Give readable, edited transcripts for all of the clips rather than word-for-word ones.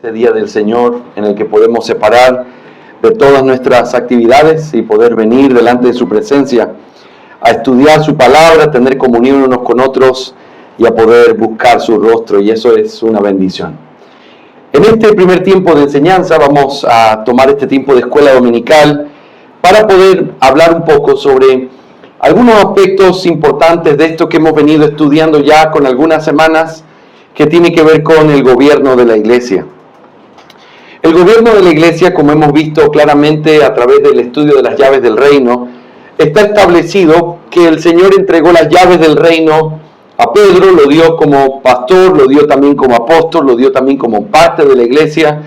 Este día del Señor en el que podemos separar de todas nuestras actividades y poder venir delante de su presencia a estudiar su palabra, a tener comunión unos con otros y a poder buscar su rostro, y eso es una bendición. En este primer tiempo de enseñanza vamos a tomar este tiempo de escuela dominical para poder hablar un poco sobre algunos aspectos importantes de esto que hemos venido estudiando ya con algunas semanas, que tiene que ver con el gobierno de la iglesia. El gobierno de la iglesia, como hemos visto claramente a través del estudio de las llaves del reino, está establecido que el Señor entregó las llaves del reino a Pedro, lo dio como pastor, lo dio también como apóstol, lo dio también como parte de la iglesia.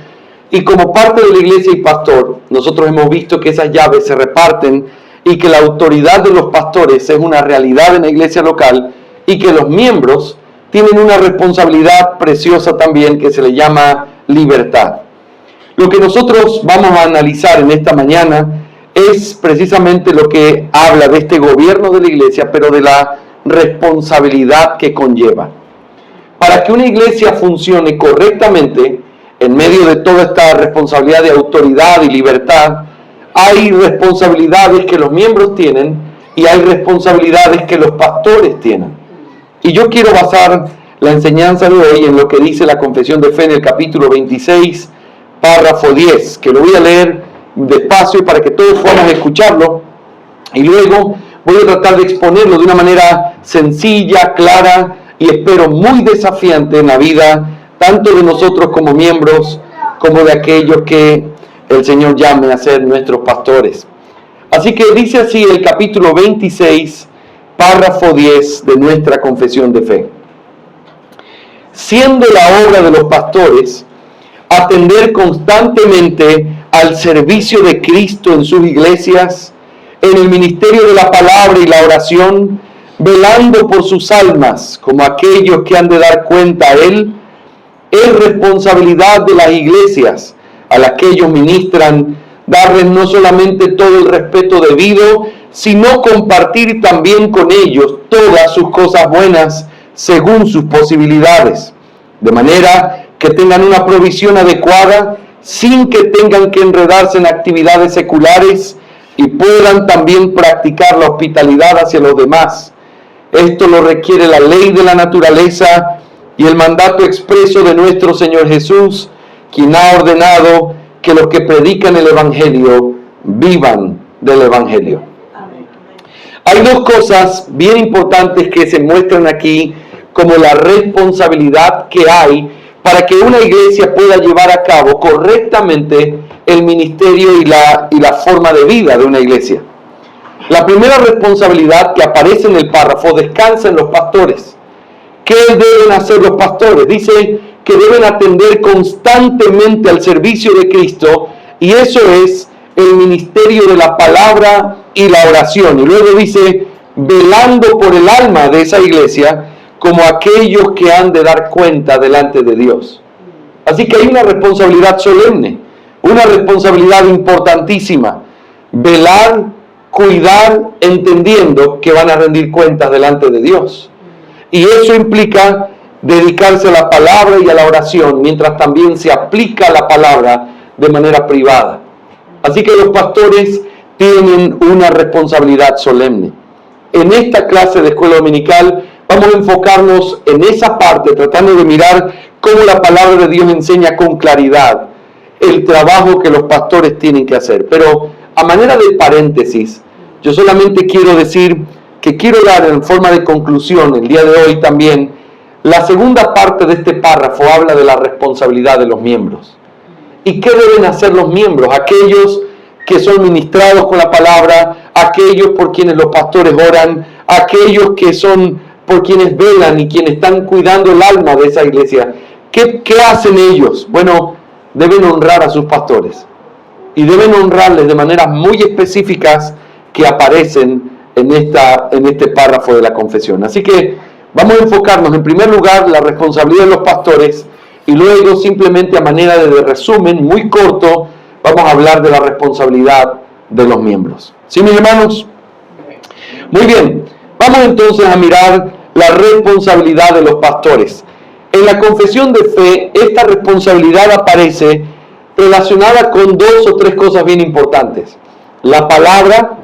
Y como parte de la iglesia y pastor, nosotros hemos visto que esas llaves se reparten y que la autoridad de los pastores es una realidad en la iglesia local y que los miembros tienen una responsabilidad preciosa también que se le llama libertad. Lo que nosotros vamos a analizar en esta mañana es precisamente lo que habla de este gobierno de la iglesia, pero de la responsabilidad que conlleva. Para que una iglesia funcione correctamente, en medio de toda esta responsabilidad de autoridad y libertad, hay responsabilidades que los miembros tienen y hay responsabilidades que los pastores tienen. Y yo quiero basar la enseñanza de hoy en lo que dice la Confesión de Fe en el capítulo 26, párrafo 10, que lo voy a leer despacio para que todos podamos escucharlo, y luego voy a tratar de exponerlo de una manera sencilla, clara y espero muy desafiante en la vida, tanto de nosotros como miembros, como de aquellos que el Señor llame a ser nuestros pastores. Así que dice así el capítulo 26, párrafo 10 de nuestra Confesión de Fe. Siendo la obra de los pastores atender constantemente al servicio de Cristo en sus iglesias, en el ministerio de la palabra y la oración, velando por sus almas como aquellos que han de dar cuenta a Él, es responsabilidad de las iglesias a las que ellos ministran darles no solamente todo el respeto debido, sino compartir también con ellos todas sus cosas buenas según sus posibilidades, de manera que tengan una provisión adecuada sin que tengan que enredarse en actividades seculares y puedan también practicar la hospitalidad hacia los demás. Esto lo requiere la ley de la naturaleza y el mandato expreso de nuestro Señor Jesús, quien ha ordenado que los que predican el Evangelio vivan del Evangelio. Hay dos cosas bien importantes que se muestran aquí como la responsabilidad que hay para que una iglesia pueda llevar a cabo correctamente el ministerio y la forma de vida de una iglesia. La primera responsabilidad que aparece en el párrafo descansa en los pastores. ¿Qué deben hacer los pastores? Dice que deben atender constantemente al servicio de Cristo, y eso es el ministerio de la palabra y la oración. Y luego dice, velando por el alma de esa iglesia, como aquellos que han de dar cuenta delante de Dios. Así que hay una responsabilidad solemne, una responsabilidad importantísima. Velar, cuidar, entendiendo que van a rendir cuentas delante de Dios. Y eso implica dedicarse a la palabra y a la oración, mientras también se aplica la palabra de manera privada. Así que los pastores tienen una responsabilidad solemne. En esta clase de escuela dominical vamos a enfocarnos en esa parte, tratando de mirar cómo la palabra de Dios enseña con claridad el trabajo que los pastores tienen que hacer. Pero a manera de paréntesis, yo solamente quiero decir que quiero dar en forma de conclusión el día de hoy también, la segunda parte de este párrafo habla de la responsabilidad de los miembros. ¿Y qué deben hacer los miembros? Aquellos que son ministrados con la palabra, aquellos por quienes los pastores oran, aquellos que son por quienes velan y quienes están cuidando el alma de esa iglesia. ¿Qué hacen ellos? Bueno, deben honrar a sus pastores y deben honrarles de maneras muy específicas que aparecen en este párrafo de la confesión. Así que vamos a enfocarnos en primer lugar la responsabilidad de los pastores y luego simplemente a manera de resumen muy corto vamos a hablar de la responsabilidad de los miembros. ¿Sí, mis hermanos? Muy bien. Vamos entonces a mirar la responsabilidad de los pastores. En la confesión de fe, esta responsabilidad aparece relacionada con 2 o 3 cosas bien importantes. La palabra,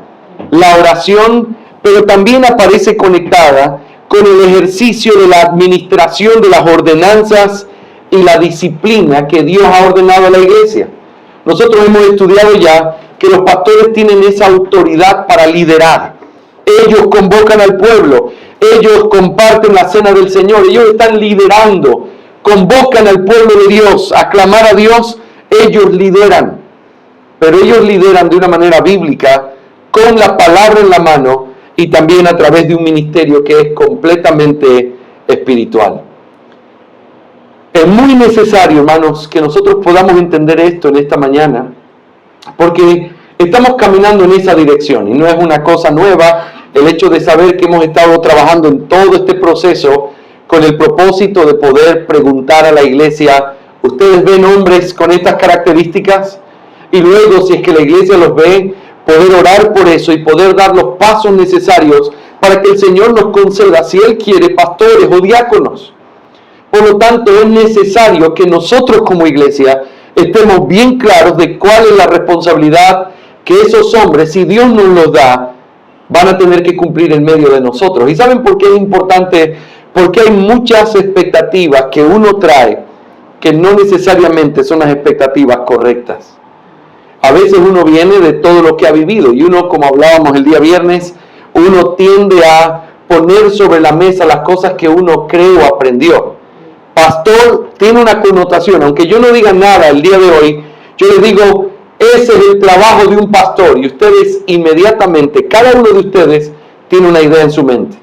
la oración, pero también aparece conectada con el ejercicio de la administración de las ordenanzas y la disciplina que Dios ha ordenado a la iglesia. Nosotros hemos estudiado ya que los pastores tienen esa autoridad para liderar. Ellos convocan al pueblo, ellos comparten la cena del Señor, ellos están liderando, convocan al pueblo de Dios a clamar a Dios, ellos lideran. Pero ellos lideran de una manera bíblica, con la palabra en la mano y también a través de un ministerio que es completamente espiritual. Es muy necesario, hermanos, que nosotros podamos entender esto en esta mañana, porque estamos caminando en esa dirección y no es una cosa nueva el hecho de saber que hemos estado trabajando en todo este proceso con el propósito de poder preguntar a la iglesia, ¿ustedes ven hombres con estas características? Y luego, si es que la iglesia los ve, poder orar por eso y poder dar los pasos necesarios para que el Señor nos conceda, si Él quiere, pastores o diáconos. Por lo tanto, es necesario que nosotros como iglesia estemos bien claros de cuál es la responsabilidad que esos hombres, si Dios nos los da, van a tener que cumplir en medio de nosotros. ¿Y saben por qué es importante? Porque hay muchas expectativas que uno trae que no necesariamente son las expectativas correctas. A veces uno viene de todo lo que ha vivido y uno, como hablábamos el día viernes, uno tiende a poner sobre la mesa las cosas que uno cree o aprendió. Pastor tiene una connotación, aunque yo no diga nada el día de hoy, yo les digo, ese es el trabajo de un pastor y ustedes inmediatamente, cada uno de ustedes tiene una idea en su mente.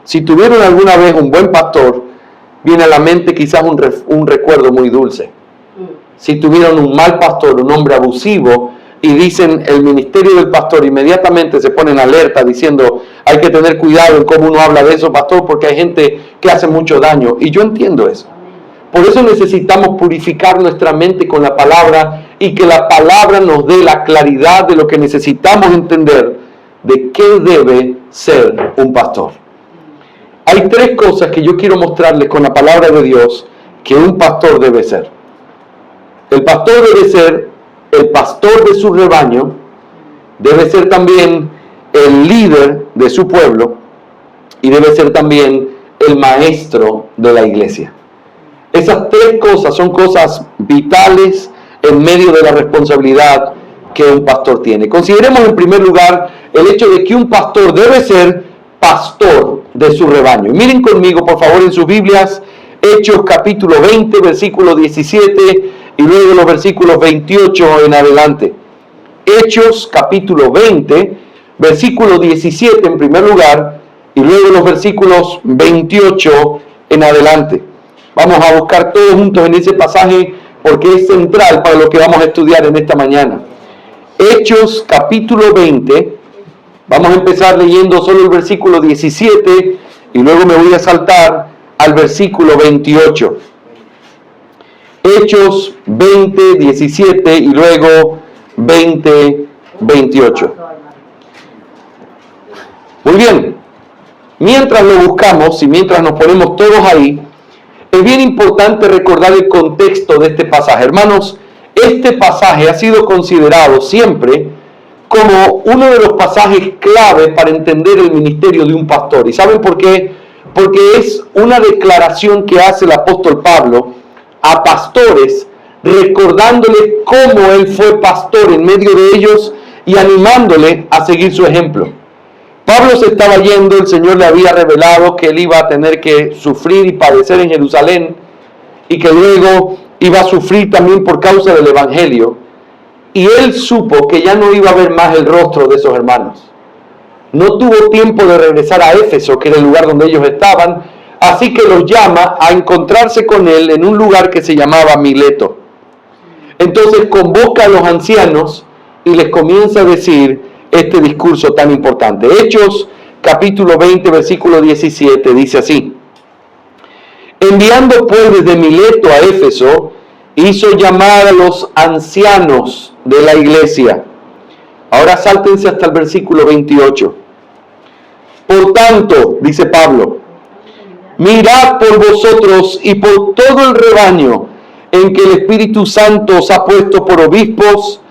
Si tuvieron alguna vez un buen pastor, viene a la mente quizás un recuerdo muy dulce. Si tuvieron un mal pastor, un hombre abusivo, y dicen el ministerio del pastor, inmediatamente se ponen alerta diciendo hay que tener cuidado en cómo uno habla de eso, pastor, porque hay gente que hace mucho daño. Y yo entiendo eso. Por eso necesitamos purificar nuestra mente con la palabra y que la palabra nos dé la claridad de lo que necesitamos entender de qué debe ser un pastor. Hay 3 cosas que yo quiero mostrarles con la palabra de Dios que un pastor debe ser. El pastor debe ser el pastor de su rebaño, debe ser también el líder de su pueblo y debe ser también el maestro de la iglesia. Esas 3 cosas son cosas vitales en medio de la responsabilidad que un pastor tiene. Consideremos en primer lugar el hecho de que un pastor debe ser pastor de su rebaño. Miren conmigo, por favor, en sus Biblias, Hechos capítulo 20, versículo 17 y luego los versículos 28 en adelante. Hechos capítulo 20, versículo 17 en primer lugar y luego los versículos 28 en adelante. Vamos a buscar todos juntos en ese pasaje porque es central para lo que vamos a estudiar en esta mañana. Hechos capítulo 20, vamos a empezar leyendo solo el versículo 17 y luego me voy a saltar al versículo 28. Hechos 20, 17 y luego 20, 28. Muy bien, mientras lo buscamos y mientras nos ponemos todos ahí, es bien importante recordar el contexto de este pasaje. Hermanos, este pasaje ha sido considerado siempre como uno de los pasajes clave para entender el ministerio de un pastor. ¿Y saben por qué? Porque es una declaración que hace el apóstol Pablo a pastores, recordándoles cómo él fue pastor en medio de ellos y animándole a seguir su ejemplo. Pablo se estaba yendo, el Señor le había revelado que él iba a tener que sufrir y padecer en Jerusalén y que luego iba a sufrir también por causa del Evangelio. Y él supo que ya no iba a ver más el rostro de esos hermanos. No tuvo tiempo de regresar a Éfeso, que era el lugar donde ellos estaban, así que los llama a encontrarse con él en un lugar que se llamaba Mileto. Entonces convoca a los ancianos y les comienza a decir este discurso tan importante. Hechos capítulo 20, versículo 17, dice así: enviando pues desde Mileto a Éfeso, hizo llamar a los ancianos de la iglesia. Ahora sáltense hasta el versículo 28. Por tanto, dice Pablo, mirad por vosotros y por todo el rebaño en que el Espíritu Santo os ha puesto por obispos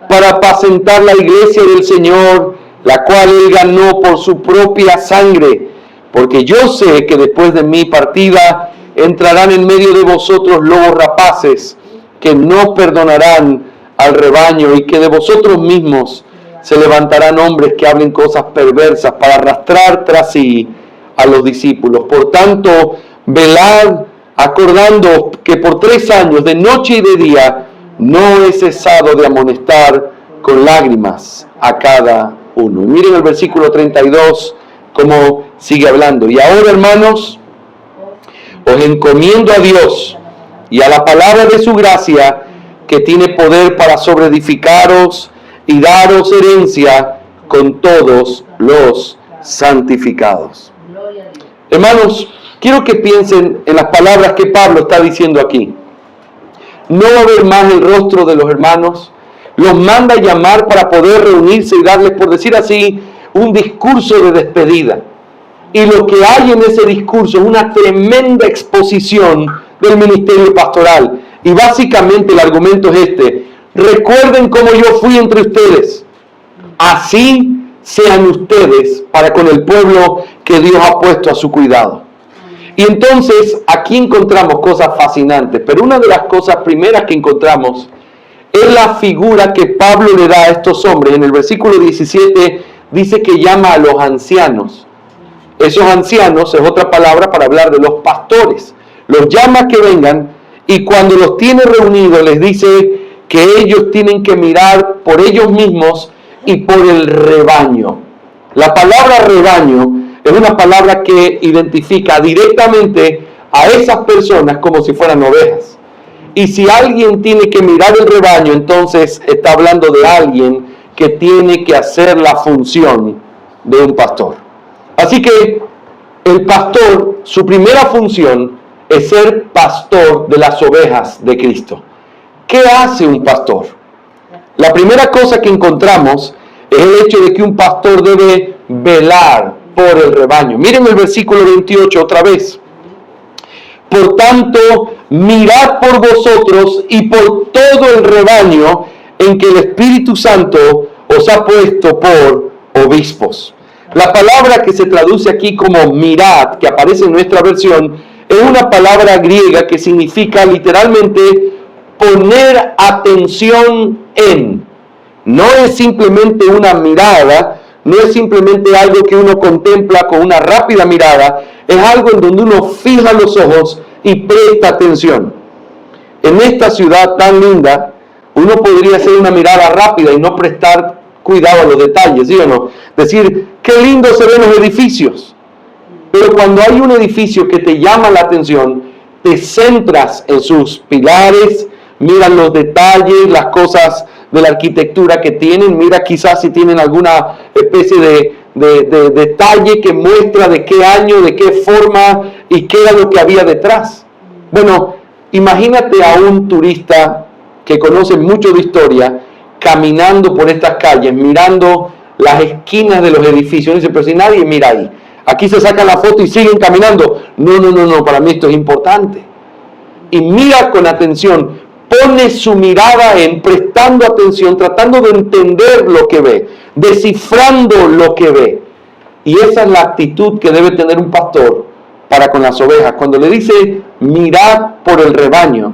para apacentar la iglesia del Señor, la cual Él ganó por su propia sangre. Porque yo sé que después de mi partida entrarán en medio de vosotros lobos rapaces, que no perdonarán al rebaño, y que de vosotros mismos se levantarán hombres que hablen cosas perversas para arrastrar tras sí a los discípulos. Por tanto, velad, acordando que por 3 años, de noche y de día, no he cesado de amonestar con lágrimas a cada uno. Y miren el versículo 32, cómo sigue hablando. Y ahora, hermanos, os encomiendo a Dios y a la palabra de su gracia, que tiene poder para sobreedificaros y daros herencia con todos los santificados. Hermanos, quiero que piensen en las palabras que Pablo está diciendo aquí. No va a haber más el rostro de los hermanos. Los manda a llamar para poder reunirse y darles, por decir así, un discurso de despedida. Y lo que hay en ese discurso es una tremenda exposición del ministerio pastoral. Y básicamente el argumento es este: recuerden cómo yo fui entre ustedes, así sean ustedes para con el pueblo que Dios ha puesto a su cuidado. Y entonces aquí encontramos cosas fascinantes, pero una de las cosas primeras que encontramos es la figura que Pablo le da a estos hombres. En el versículo 17 dice que llama a los ancianos. Esos ancianos es otra palabra para hablar de los pastores. Los llama a que vengan, y cuando los tiene reunidos les dice que ellos tienen que mirar por ellos mismos y por el rebaño. La palabra rebaño es una palabra que identifica directamente a esas personas como si fueran ovejas. Y si alguien tiene que mirar el rebaño, entonces está hablando de alguien que tiene que hacer la función de un pastor. Así que el pastor, su primera función es ser pastor de las ovejas de Cristo. ¿Qué hace un pastor? La primera cosa que encontramos es el hecho de que un pastor debe velar por el rebaño. Miren el versículo 28 otra vez. Por tanto, mirad por vosotros y por todo el rebaño en que el Espíritu Santo os ha puesto por obispos. La palabra que se traduce aquí como mirad, que aparece en nuestra versión, es una palabra griega que significa literalmente poner atención en. No es simplemente una mirada, no es simplemente algo que uno contempla con una rápida mirada, es algo en donde uno fija los ojos y presta atención. En esta ciudad tan linda, uno podría hacer una mirada rápida y no prestar cuidado a los detalles, ¿sí o no? Decir, qué lindo se ven los edificios. Pero cuando hay un edificio que te llama la atención, te centras en sus pilares, miras los detalles, las cosas de la arquitectura que tienen, mira quizás si tienen alguna especie de detalle que muestra de qué año, de qué forma y qué era lo que había detrás. Bueno, imagínate a un turista que conoce mucho de historia, caminando por estas calles, mirando las esquinas de los edificios. Dice, pero si nadie mira ahí. Aquí se sacan la foto y siguen caminando. No, para mí esto es importante. Y mira con atención, pone su mirada en, prestando atención, tratando de entender lo que ve, descifrando lo que ve. Y esa es la actitud que debe tener un pastor para con las ovejas. Cuando le dice, mirad por el rebaño,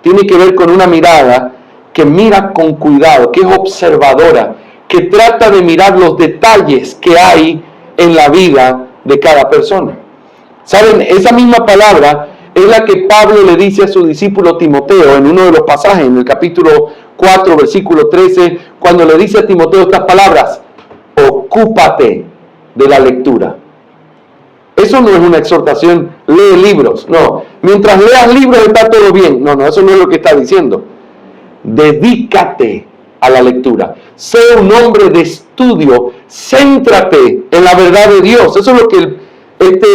tiene que ver con una mirada que mira con cuidado, que es observadora, que trata de mirar los detalles que hay en la vida de cada persona. ¿Saben? Esa misma palabra es la que Pablo le dice a su discípulo Timoteo en uno de los pasajes, en el capítulo 4, versículo 13, cuando le dice a Timoteo estas palabras: ocúpate de la lectura. Eso no es una exhortación, lee libros. No, mientras leas libros está todo bien. No, eso no es lo que está diciendo. Dedícate a la lectura. Sé un hombre de estudio. Céntrate en la verdad de Dios. Eso es lo que este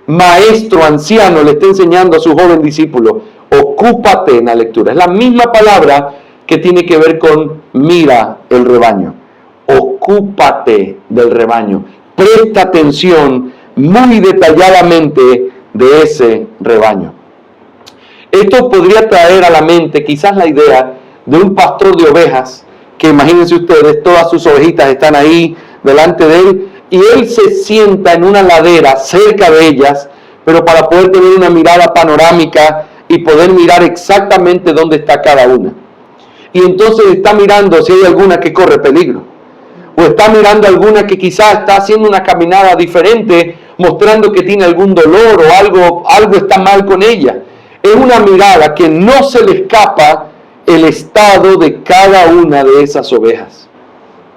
maestro anciano le está enseñando a su joven discípulo. Ocúpate en la lectura. Es la misma palabra que tiene que ver con mira el rebaño. Ocúpate del rebaño. Presta atención muy detalladamente de ese rebaño. Esto podría traer a la mente quizás la idea de un pastor de ovejas, que imagínense ustedes, todas sus ovejitas están ahí delante de él, y él se sienta en una ladera cerca de ellas, pero para poder tener una mirada panorámica y poder mirar exactamente dónde está cada una. Y entonces está mirando si hay alguna que corre peligro, o está mirando alguna que quizás está haciendo una caminada diferente, mostrando que tiene algún dolor o algo está mal con ella. Es una mirada que no se le escapa el estado de cada una de esas ovejas.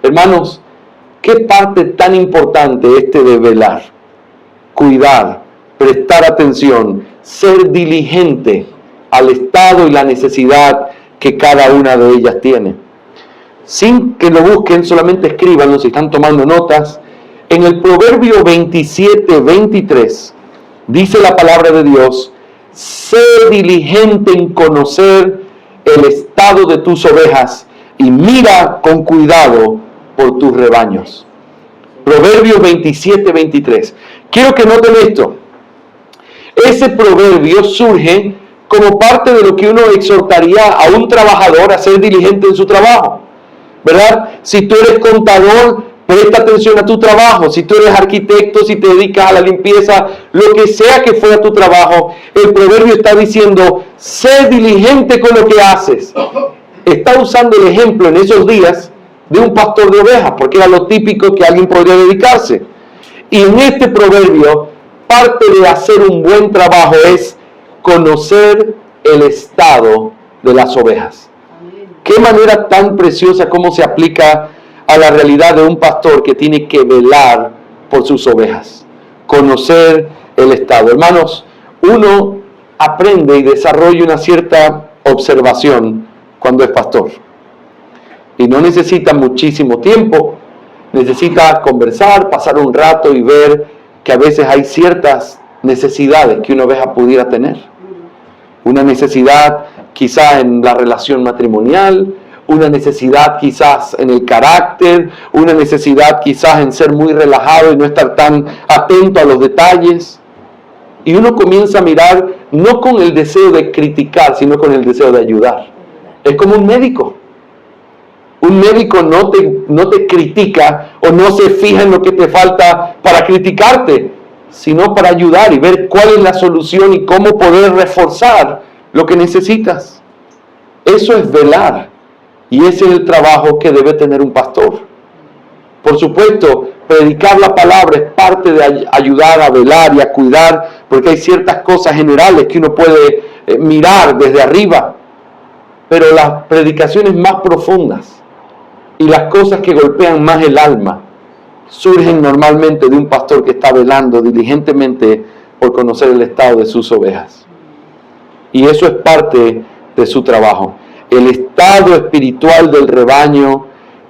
Hermanos, qué parte tan importante de velar, cuidar, prestar atención, ser diligente al estado y la necesidad que cada una de ellas tiene. Sin que lo busquen, solamente escríbanlo si están tomando notas. En el Proverbio 27:23 dice la palabra de Dios: sé diligente en conocer el estado de tus ovejas y mira con cuidado por tus rebaños. Proverbios 27:23. Quiero que noten esto. Ese proverbio surge como parte de lo que uno exhortaría a un trabajador a ser diligente en su trabajo, ¿verdad? Si tú eres contador, presta atención a tu trabajo. Si tú eres arquitecto, si te dedicas a la limpieza, lo que sea que fuera tu trabajo, el proverbio está diciendo: sé diligente con lo que haces. Está usando el ejemplo en esos días de un pastor de ovejas, porque era lo típico que alguien podría dedicarse. Y en este proverbio, parte de hacer un buen trabajo es conocer el estado de las ovejas. Qué manera tan preciosa cómo se aplica a la realidad de un pastor que tiene que velar por sus ovejas. Conocer el estado. Hermanos, uno aprende y desarrolla una cierta observación cuando es pastor. Y no necesita muchísimo tiempo. Necesita conversar, pasar un rato y ver que a veces hay ciertas necesidades que una oveja pudiera tener. Una necesidad quizás en la relación matrimonial, una necesidad quizás en el carácter, una necesidad quizás en ser muy relajado y no estar tan atento a los detalles. Y uno comienza a mirar no con el deseo de criticar, sino con el deseo de ayudar. Es como un médico. Un médico no te critica o no se fija en lo que te falta para criticarte, sino para ayudar y ver cuál es la solución y cómo poder reforzar lo que necesitas. Eso es velar. Y ese es el trabajo que debe tener un pastor. Por supuesto, predicar la palabra es parte de ayudar a velar y a cuidar, porque hay ciertas cosas generales que uno puede mirar desde arriba. Pero las predicaciones más profundas y las cosas que golpean más el alma surgen normalmente de un pastor que está velando diligentemente por conocer el estado de sus ovejas. Y eso es parte de su trabajo. El estado espiritual del rebaño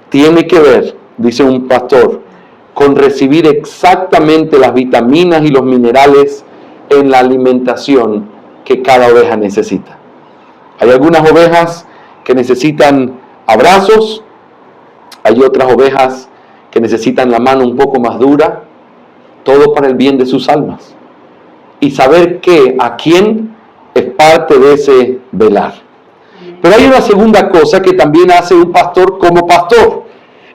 tiene que ver, dice un pastor, con recibir exactamente las vitaminas y los minerales en la alimentación que cada oveja necesita. Hay algunas ovejas que necesitan abrazos, hay otras ovejas que necesitan la mano un poco más dura, todo para el bien de sus almas. Y saber a quién es parte de ese velar. Pero hay una segunda cosa que también hace un pastor como pastor,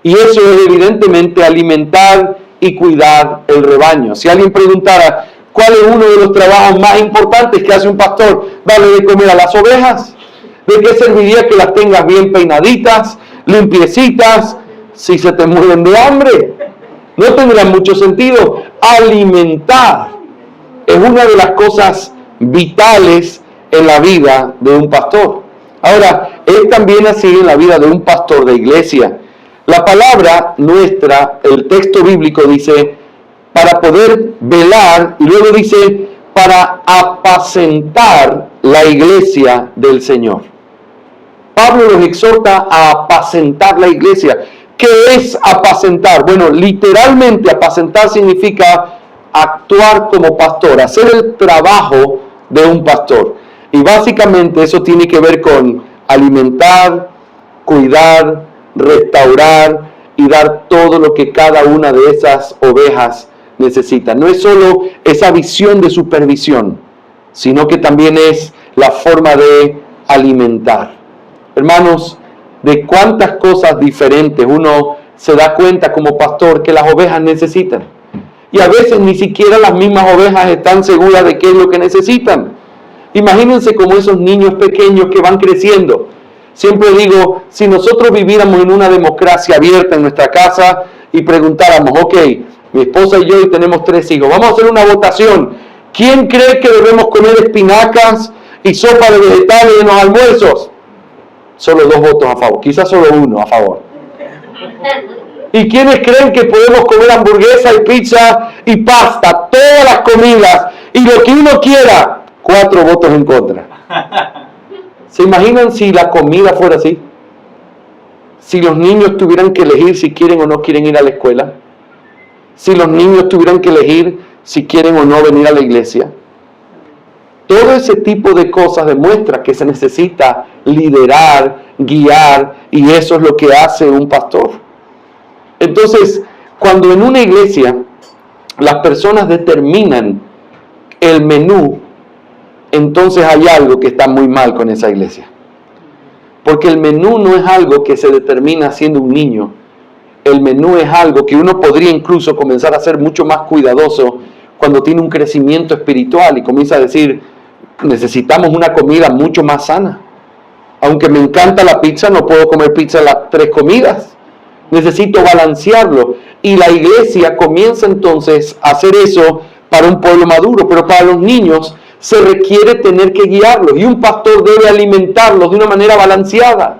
y eso es evidentemente alimentar y cuidar el rebaño. Si alguien preguntara, ¿cuál es uno de los trabajos más importantes que hace un pastor? ¿Darle de comer a las ovejas? ¿De qué serviría que las tengas bien peinaditas, limpiecitas, si se te mueren de hambre? No tendrá mucho sentido. Alimentar es una de las cosas vitales en la vida de un pastor. Ahora, es también así en la vida de un pastor de iglesia. La palabra nuestra, el texto bíblico dice, para poder velar, y luego dice, para apacentar la iglesia del Señor. Pablo los exhorta a apacentar la iglesia. ¿Qué es apacentar? Bueno, literalmente apacentar significa actuar como pastor, hacer el trabajo de un pastor. Y básicamente eso tiene que ver con alimentar, cuidar, restaurar y dar todo lo que cada una de esas ovejas necesitan. No es solo esa visión de supervisión, sino que también es la forma de alimentar. Hermanos, de cuántas cosas diferentes uno se da cuenta como pastor que las ovejas necesitan. Y a veces ni siquiera las mismas ovejas están seguras de qué es lo que necesitan. Imagínense como esos niños pequeños que van creciendo. Siempre digo, si nosotros viviéramos en una democracia abierta en nuestra casa y preguntáramos, ok, mi esposa y yo y tenemos 3 hijos, vamos a hacer una votación. ¿Quién cree que debemos comer espinacas y sopa de vegetales en los almuerzos? Solo 2 votos a favor, quizás solo 1 a favor. ¿Y quiénes creen que podemos comer hamburguesa y pizza y pasta, todas las comidas y lo que uno quiera? 4 votos en contra. ¿Se imaginan si la comida fuera así? Si los niños tuvieran que elegir si quieren o no quieren ir a la escuela. Si los niños tuvieran que elegir si quieren o no venir a la iglesia. Todo ese tipo de cosas demuestra que se necesita liderar, guiar, y eso es lo que hace un pastor. Entonces, cuando en una iglesia las personas determinan el menú, entonces hay algo que está muy mal con esa iglesia. Porque el menú no es algo que se determina siendo un niño. El menú es algo que uno podría incluso comenzar a ser mucho más cuidadoso cuando tiene un crecimiento espiritual y comienza a decir, necesitamos una comida mucho más sana. Aunque me encanta la pizza, no puedo comer pizza las 3 comidas. Necesito balancearlo. Y la iglesia comienza entonces a hacer eso para un pueblo maduro, pero para los niños se requiere tener que guiarlos y un pastor debe alimentarlos de una manera balanceada.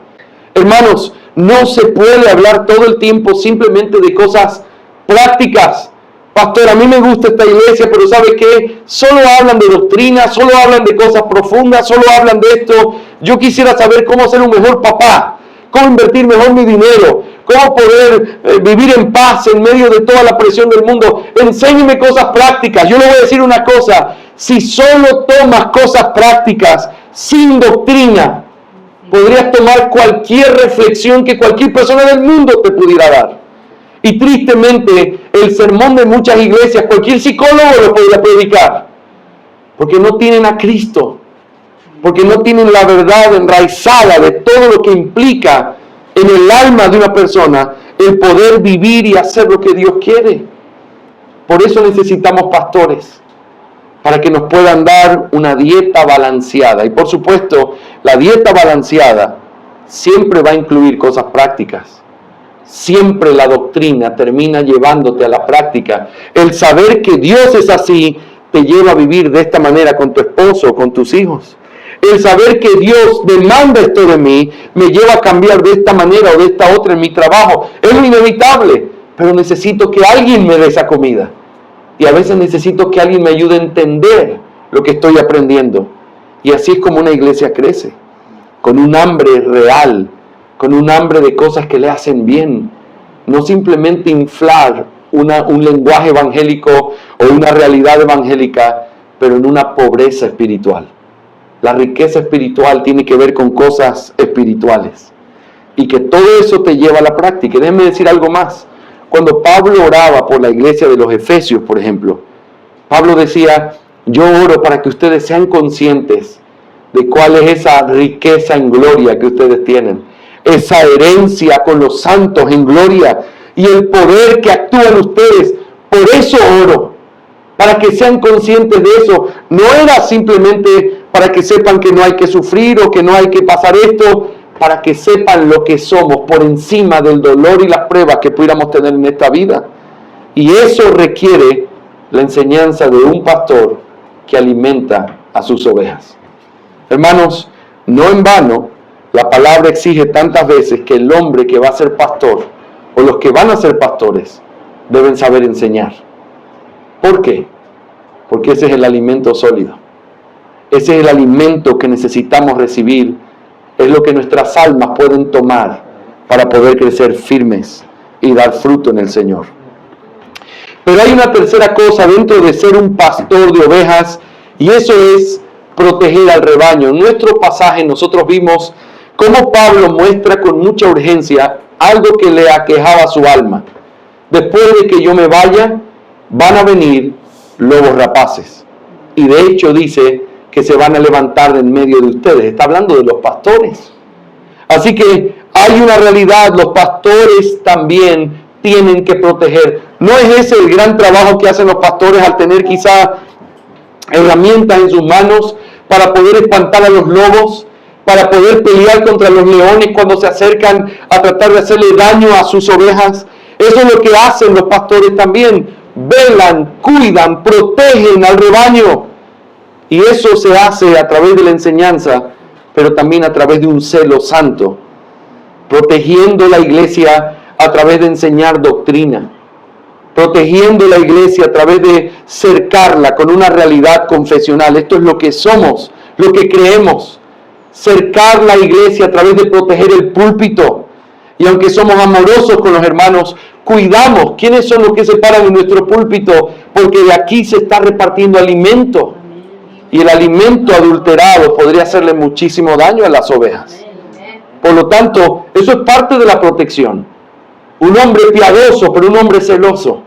Hermanos, no se puede hablar todo el tiempo simplemente de cosas prácticas. Pastor, a mí me gusta esta iglesia, pero ¿sabe qué? Solo hablan de doctrina, solo hablan de cosas profundas, solo hablan de esto. Yo quisiera saber cómo ser un mejor papá, cómo invertir mejor mi dinero, cómo poder vivir en paz en medio de toda la presión del mundo. Enséñeme cosas prácticas. Yo le voy a decir una cosa, si solo tomas cosas prácticas sin doctrina, podrías tomar cualquier reflexión que cualquier persona del mundo te pudiera dar. Y tristemente, el sermón de muchas iglesias, cualquier psicólogo lo podría predicar, porque no tienen a Cristo, porque no tienen la verdad enraizada de todo lo que implica en el alma de una persona el poder vivir y hacer lo que Dios quiere. Por eso necesitamos pastores, para que nos puedan dar una dieta balanceada. Y por supuesto, la dieta balanceada siempre va a incluir cosas prácticas. Siempre la doctrina termina llevándote a la práctica. El saber que Dios es así te lleva a vivir de esta manera con tu esposo o con tus hijos. El saber que Dios demanda esto de mí me lleva a cambiar de esta manera o de esta otra en mi trabajo. Es lo inevitable, pero necesito que alguien me dé esa comida. Y a veces necesito que alguien me ayude a entender lo que estoy aprendiendo. Y así es como una iglesia crece, con un hambre real, con un hambre de cosas que le hacen bien. No simplemente inflar un lenguaje evangélico o una realidad evangélica, pero en una pobreza espiritual. La riqueza espiritual tiene que ver con cosas espirituales. Y que todo eso te lleva a la práctica. Y déjenme decir algo más. Cuando Pablo oraba por la iglesia de los Efesios, por ejemplo, Pablo decía, yo oro para que ustedes sean conscientes de cuál es esa riqueza en gloria que ustedes tienen, esa herencia con los santos en gloria y el poder que actúa en ustedes. Por eso oro, para que sean conscientes de eso. No era simplemente para que sepan que no hay que sufrir o que no hay que pasar esto, para que sepan lo que somos por encima del dolor y las pruebas que pudiéramos tener en esta vida. Y eso requiere la enseñanza de un pastor que alimenta a sus ovejas. Hermanos, no en vano, la palabra exige tantas veces que el hombre que va a ser pastor, o los que van a ser pastores, deben saber enseñar. ¿Por qué? Porque ese es el alimento sólido. Ese es el alimento que necesitamos recibir. Es lo que nuestras almas pueden tomar para poder crecer firmes y dar fruto en el Señor. Pero hay una tercera cosa dentro de ser un pastor de ovejas, y eso es proteger al rebaño. En nuestro pasaje nosotros vimos cómo Pablo muestra con mucha urgencia algo que le aquejaba a su alma. Después de que yo me vaya, van a venir lobos rapaces. Y de hecho dice que se van a levantar en medio de ustedes. Está hablando de los pastores. Así que hay una realidad, los pastores también tienen que proteger. ¿No es ese el gran trabajo que hacen los pastores al tener quizá herramientas en sus manos para poder espantar a los lobos, para poder pelear contra los leones cuando se acercan a tratar de hacerle daño a sus ovejas? Eso es lo que hacen los pastores también. Velan, cuidan, protegen al rebaño. Y eso se hace a través de la enseñanza, pero también a través de un celo santo, protegiendo la iglesia a través de enseñar doctrina, protegiendo la iglesia a través de cercarla con una realidad confesional. Esto es lo que somos, lo que creemos. Cercar la iglesia a través de proteger el púlpito. Y aunque somos amorosos con los hermanos, cuidamos quiénes son los que se paran en nuestro púlpito, porque de aquí se está repartiendo alimento. Y el alimento adulterado podría hacerle muchísimo daño a las ovejas. Por lo tanto, eso es parte de la protección. Un hombre piadoso, pero un hombre celoso.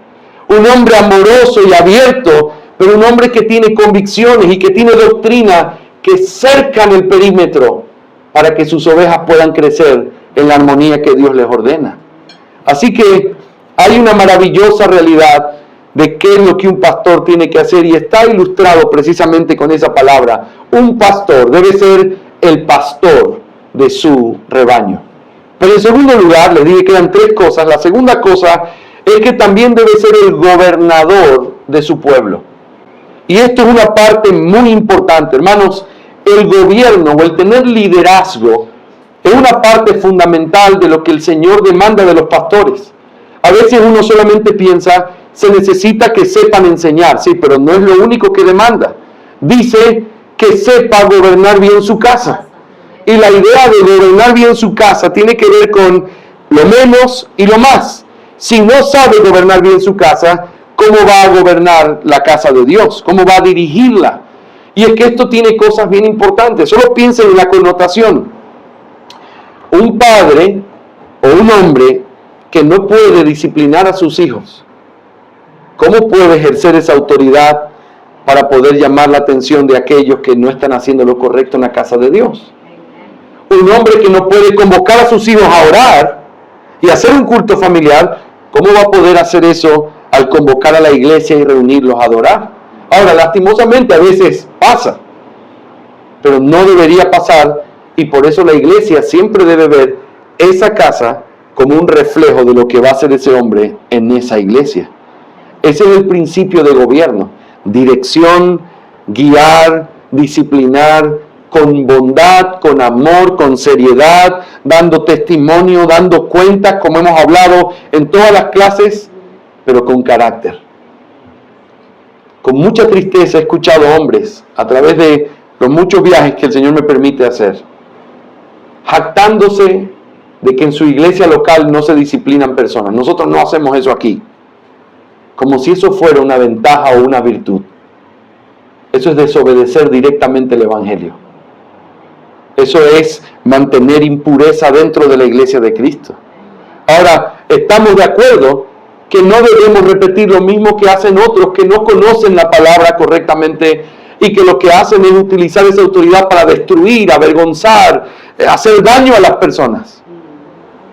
Un hombre amoroso y abierto, pero un hombre que tiene convicciones y que tiene doctrina, que cercan el perímetro para que sus ovejas puedan crecer en la armonía que Dios les ordena. Así que hay una maravillosa realidad de qué es lo que un pastor tiene que hacer, y está ilustrado precisamente con esa palabra. Un pastor debe ser el pastor de su rebaño. Pero en segundo lugar, les dije que eran tres cosas. La segunda cosa es que también debe ser el gobernador de su pueblo. Y esto es una parte muy importante, hermanos. El gobierno o el tener liderazgo es una parte fundamental de lo que el Señor demanda de los pastores. A veces uno solamente piensa, se necesita que sepan enseñar, sí, pero no es lo único que demanda. Dice que sepa gobernar bien su casa. Y la idea de gobernar bien su casa tiene que ver con lo menos y lo más. Si no sabe gobernar bien su casa, ¿cómo va a gobernar la casa de Dios? ¿Cómo va a dirigirla? Y es que esto tiene cosas bien importantes. Solo piensen en la connotación. Un padre o un hombre que no puede disciplinar a sus hijos, ¿cómo puede ejercer esa autoridad para poder llamar la atención de aquellos que no están haciendo lo correcto en la casa de Dios? Un hombre que no puede convocar a sus hijos a orar y hacer un culto familiar, ¿cómo va a poder hacer eso al convocar a la iglesia y reunirlos a adorar? Ahora, lastimosamente a veces pasa, pero no debería pasar, y por eso la iglesia siempre debe ver esa casa como un reflejo de lo que va a hacer ese hombre en esa iglesia. Ese es el principio de gobierno: dirección, guiar, disciplinar, con bondad, con amor, con seriedad, dando testimonio, dando cuentas, como hemos hablado en todas las clases, pero con carácter. Con mucha tristeza he escuchado hombres, a través de los muchos viajes que el Señor me permite hacer, jactándose de que en su iglesia local no se disciplinan personas. Nosotros no hacemos eso aquí. Como si eso fuera una ventaja o una virtud. Eso es desobedecer directamente el Evangelio. Eso es mantener impureza dentro de la iglesia de Cristo. Ahora, estamos de acuerdo que no debemos repetir lo mismo que hacen otros que no conocen la palabra correctamente y que lo que hacen es utilizar esa autoridad para destruir, avergonzar, hacer daño a las personas.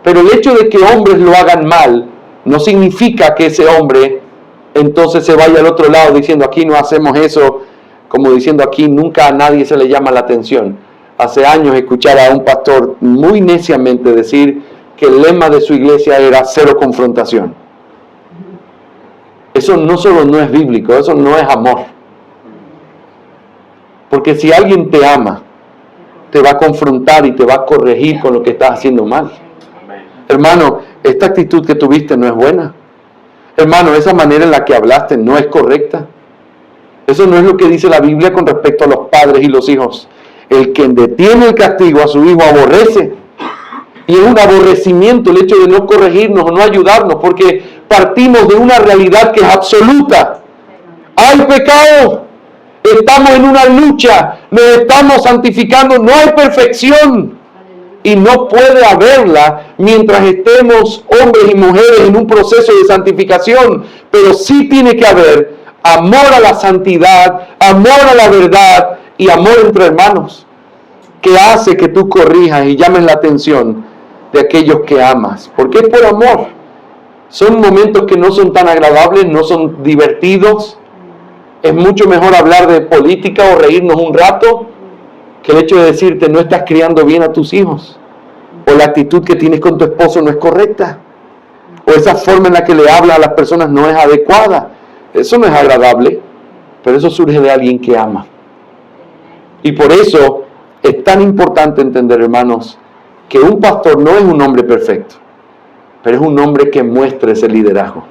Pero el hecho de que hombres lo hagan mal no significa que ese hombre entonces se vaya al otro lado diciendo aquí no hacemos eso, como diciendo aquí nunca a nadie se le llama la atención. Hace años escuchaba a un pastor muy neciamente decir que el lema de su iglesia era cero confrontación. Eso no solo no es bíblico, eso no es amor. Porque si alguien te ama, te va a confrontar y te va a corregir con lo que estás haciendo mal. Hermano, esta actitud que tuviste no es buena. Hermano, esa manera en la que hablaste no es correcta. Eso no es lo que dice la Biblia con respecto a los padres y los hijos. El que detiene el castigo a su hijo aborrece. Y es un aborrecimiento el hecho de no corregirnos o no ayudarnos, porque partimos de una realidad que es absoluta. Hay pecado. Estamos en una lucha. Nos estamos santificando. No hay perfección. y no puede haberla mientras estemos hombres y mujeres en un proceso de santificación, pero sí tiene que haber amor a la santidad, amor a la verdad y amor entre hermanos, que hace que tú corrijas y llames la atención de aquellos que amas, porque es por amor. Son momentos que no son tan agradables, no son divertidos. Es mucho mejor hablar de política o reírnos un rato que el hecho de decirte no estás criando bien a tus hijos, o la actitud que tienes con tu esposo no es correcta, o esa forma en la que le hablas a las personas no es adecuada. Eso no es agradable, pero eso surge de alguien que ama. Y por eso es tan importante entender, hermanos, que un pastor no es un hombre perfecto, pero es un hombre que muestra ese liderazgo,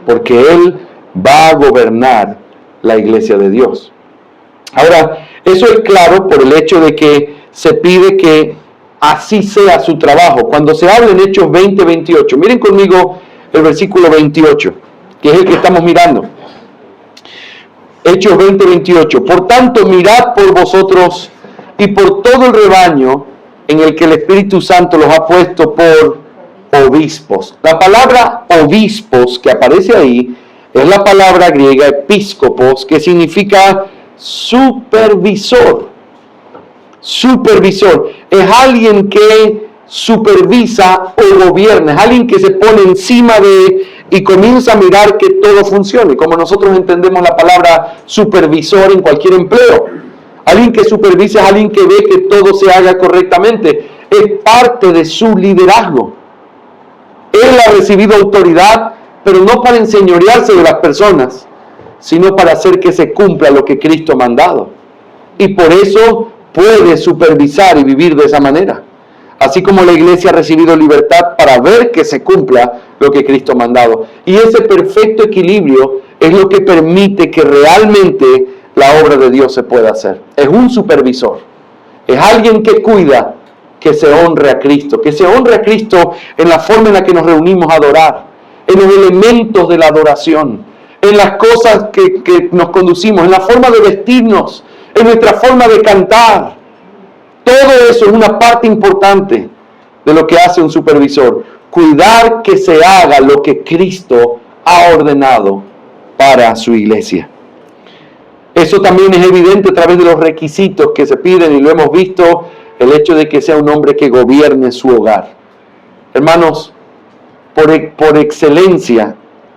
porque él va a gobernar la iglesia de Dios. Ahora, eso es claro por el hecho de que se pide que así sea su trabajo. Cuando se habla en Hechos 20:28, miren conmigo el versículo 28, que es el que estamos mirando. Hechos 20:28. Por tanto, mirad por vosotros y por todo el rebaño en el que el Espíritu Santo los ha puesto por obispos. La palabra obispos que aparece ahí es la palabra griega episcopos, que significa supervisor. Supervisor es alguien que supervisa o gobierna, es alguien que se pone encima de y comienza a mirar que todo funcione, como nosotros entendemos la palabra supervisor en cualquier empleo. Alguien que supervisa es alguien que ve que todo se haga correctamente, es parte de su liderazgo. Él ha recibido autoridad, pero no para enseñorearse de las personas, sino para hacer que se cumpla lo que Cristo ha mandado. Y por eso puede supervisar y vivir de esa manera. Así como la iglesia ha recibido libertad para ver que se cumpla lo que Cristo ha mandado. Y ese perfecto equilibrio es lo que permite que realmente la obra de Dios se pueda hacer. Es un supervisor. Es alguien que cuida que se honre a Cristo. Que se honre a Cristo en la forma en la que nos reunimos a adorar. En los elementos de la adoración. En las cosas que nos conducimos. En la forma de vestirnos. En nuestra forma de cantar. Todo eso es una parte importante de lo que hace un supervisor. Cuidar que se haga lo que Cristo ha ordenado para su iglesia. Eso también es evidente a través de los requisitos que se piden y lo hemos visto, el hecho de que sea un hombre que gobierne su hogar. Hermanos, por excelencia,